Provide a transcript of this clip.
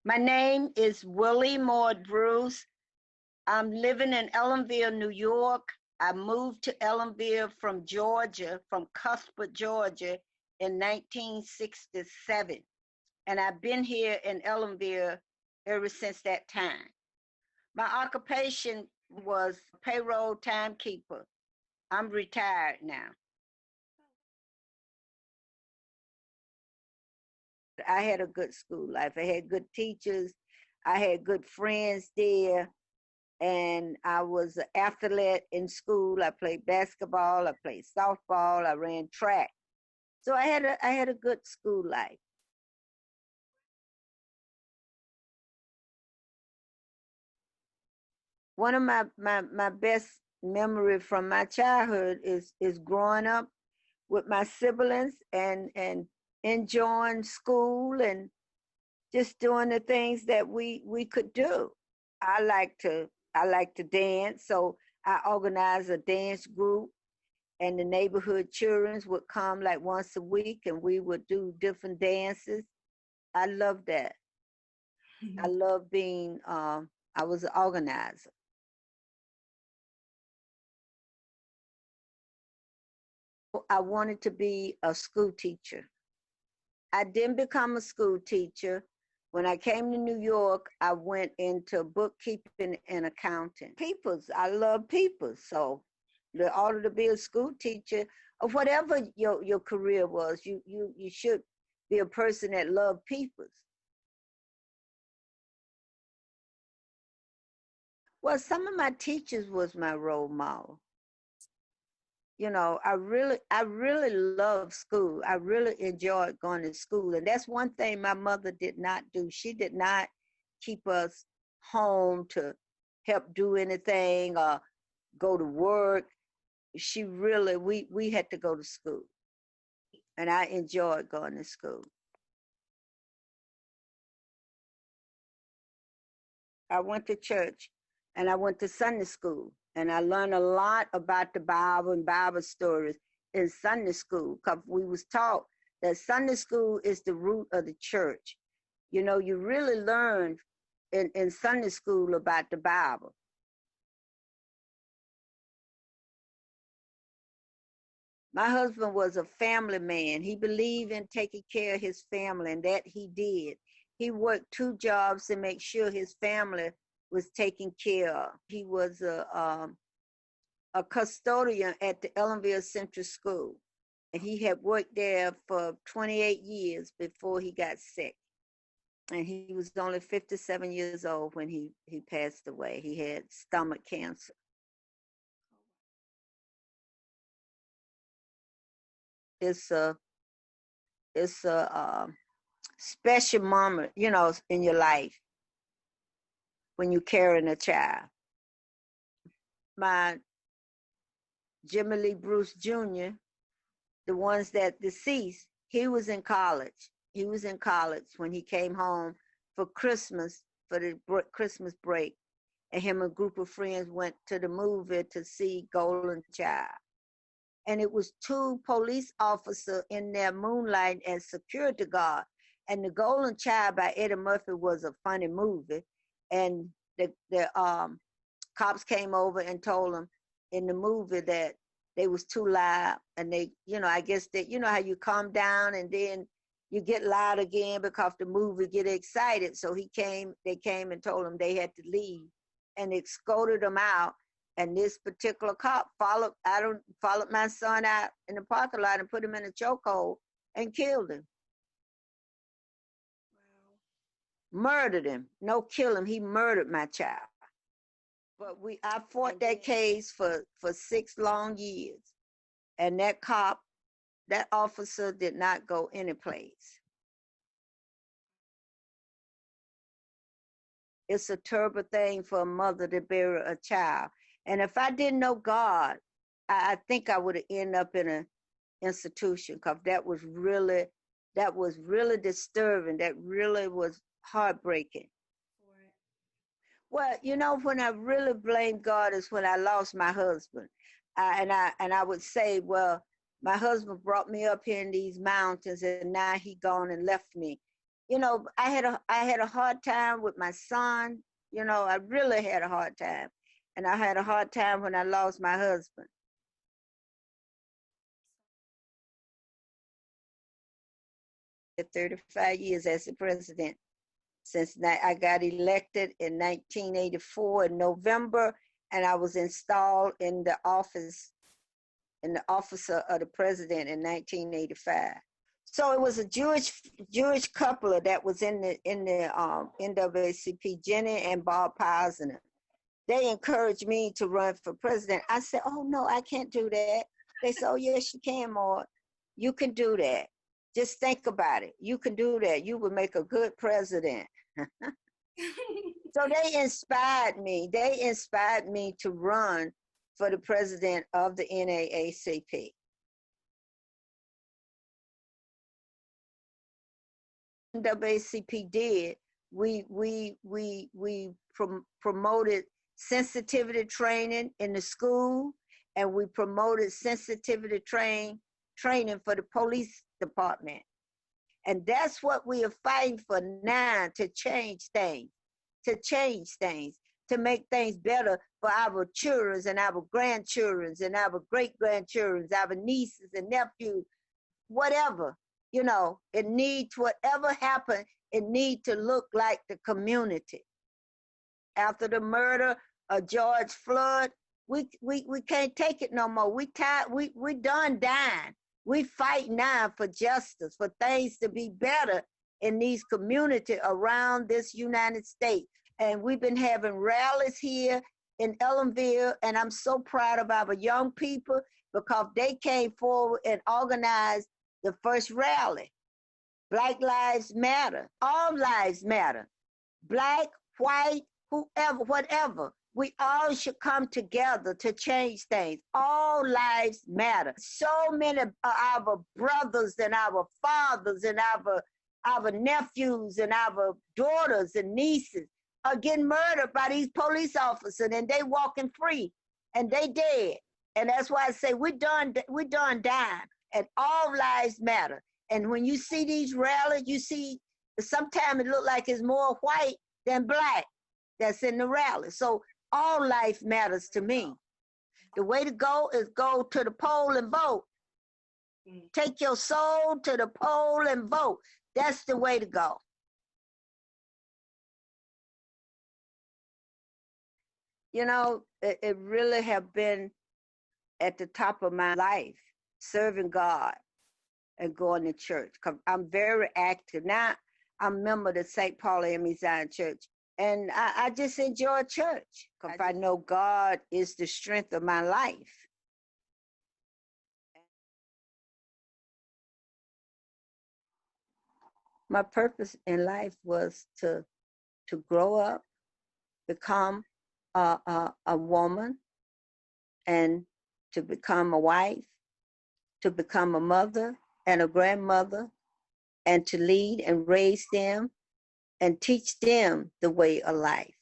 My name is Willie Maude Bruce. I'm living in Ellenville, New York. I moved to Ellenville from Georgia, from Cuthbert, Georgia in 1967. And I've been here in Ellenville ever since that time. My occupation was payroll timekeeper. I'm retired now. I had a good school life. I had good teachers. I had good friends there. And I was an athlete in school. I played basketball. I played softball. I ran track. So I had a good school life. One of my best memory from my childhood is growing up with my siblings and enjoying school and just doing the things that we could do. I like to dance, so I organized a dance group, and the neighborhood children would come like once a week, and we would do different dances. I love that. I love being. I was an organizer. I wanted to be a school teacher. I didn't become a school teacher. When I came to New York, I went into bookkeeping and accounting. Peoples, I love people. So in order to be a school teacher, or whatever your career was, you should be a person that loved peoples. Well, some of my teachers was my role model. You know, I really love school. I really enjoyed going to school. And that's one thing my mother did not do. She did not keep us home to help do anything or go to work. She really, we had to go to school. And I enjoyed going to school. I went to church and I went to Sunday school. And I learned a lot about the Bible and Bible stories in Sunday school, because we was taught that Sunday school is the root of the church. You know, you really learn in Sunday school about the Bible. My husband was a family man. He believed in taking care of his family, and that he did. He worked 2 jobs to make sure his family was taken care of. He was a custodian at the Ellenville Central School. And he had worked there for 28 years before he got sick. And he was only 57 years old when he passed away. He had stomach cancer. It's a special moment, you know, in your life when you're carrying a child. My Jimmy Lee Bruce Jr., the ones that deceased, he was in college. He was in college when he came home for Christmas, for the Christmas break. And him and a group of friends went to the movie to see Golden Child. And it was 2 police officers in there moonlight as security guard. And the Golden Child by Eddie Murphy was a funny movie. And the cops came over and told them in the movie that they was too loud, and they, you know, I guess that, you know how you calm down and then you get loud again because the movie get excited. So they came and told them they had to leave and escorted them out. And this particular cop followed my son out in the parking lot and put him in a chokehold and killed him. Wow. Murdered him. No, kill him. He murdered my child. But I fought that case for 6 long years. And that officer did not go anyplace. It's a terrible thing for a mother to bury a child. And if I didn't know God, I think I would have ended up in an institution, because that was really disturbing. That really was heartbreaking. Well, you know, when I really blame God is when I lost my husband. And I would say, well, my husband brought me up here in these mountains, and now he gone and left me. You know, I had a hard time with my son. You know, I really had a hard time. And I had a hard time when I lost my husband. 35 years as the president since I got elected in 1984 in November, and I was installed in the office of the president in 1985. So it was a Jewish couple that was in the NAACP, Jenny and Bob Posner. They encouraged me to run for president. I said, "Oh no, I can't do that." They said, "Oh yes, you can, Maude. You can do that. Just think about it. You can do that. You would make a good president." So they inspired me. They inspired me to run for the president of the NAACP. NAACP did. We promoted sensitivity training in the school, and we promoted sensitivity training for the police department. And that's what we are fighting for now, to change things, to make things better for our children and our grandchildren and our great-grandchildren, our nieces and nephews, whatever. You know, it needs, whatever happened, it needs to look like the community. After the murder of George Floyd, we can't take it no more. We done dying. We fight now for justice, for things to be better in these communities around this United States. And we've been having rallies here in Ellenville, and I'm so proud of our young people because they came forward and organized the first rally. Black Lives Matter. All lives matter. Black, white, whoever, whatever. We all should come together to change things. All lives matter. So many of our brothers and our fathers and our nephews and our daughters and nieces are getting murdered by these police officers, and they walking free and they dead. And that's why I say we're done dying, and all lives matter. And when you see these rallies, you see sometimes it look like it's more white than black that's in the rally. So all life matters to me. The way to go is go to the poll and vote. Take your soul to the poll and vote. That's the way to go. You know, it really have been at the top of my life, serving God and going to church. 'Cause I'm very active. Now I'm a member of the St. Paul M.E. Zion Church. And I just enjoy church because I know God is the strength of my life. My purpose in life was to grow up, become a woman, and to become a wife, to become a mother and a grandmother, and to lead and raise them and teach them the way of life.